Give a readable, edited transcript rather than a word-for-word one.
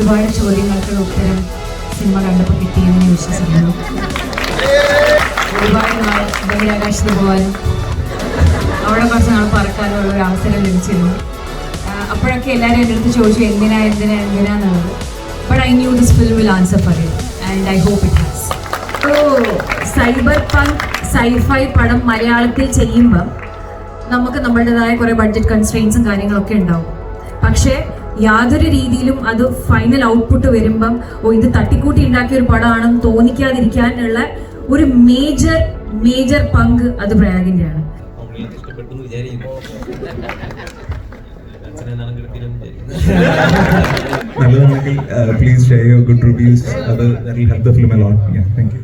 ഒരുപാട് ചോദ്യങ്ങൾക്കുള്ള ഉത്തരം സിനിമ കണ്ടപ്പോൾ കിട്ടിയെന്ന് വിശ്വസിക്കുന്നു. ഒരുപാട് നാൾ ബഹിരാകാശത്ത് പോകാനും അവിടെ കുറച്ച് നാൾ പറക്കാനുള്ള ഒരു അവസരം ലഭിച്ചിരുന്നു. അപ്പോഴൊക്കെ എല്ലാവരും എൻ്റെ അടുത്ത് ചോദിച്ചു എന്തിനാന്നുള്ളത്. But I knew this film will answer for it and I hope it has. Cyber punk sci-fi പടം മലയാളത്തിൽ ചെയ്യുമ്പം നമുക്ക് നമ്മളുടേതായ കുറേ ബഡ്ജറ്റ് കൺസ്ട്രെയിൻസും കാര്യങ്ങളൊക്കെ ഉണ്ടാവും. പക്ഷേ യാതൊരു രീതിയിലും അത് ഫൈനൽ ഔട്ട്പുട്ട് വരുമ്പം ഇത് തട്ടിക്കൂട്ടി ഉണ്ടാക്കിയ ഒരു പടമാണെന്ന് തോന്നിക്കാതിരിക്കാനുള്ള ഒരു മേജർ പങ്ക് അത് പ്രയാഗിൻ്റെയാണ്. നല്ലതാണെങ്കിൽ please share your good reviews. അത് that will help the film a lot. Yeah, thank you.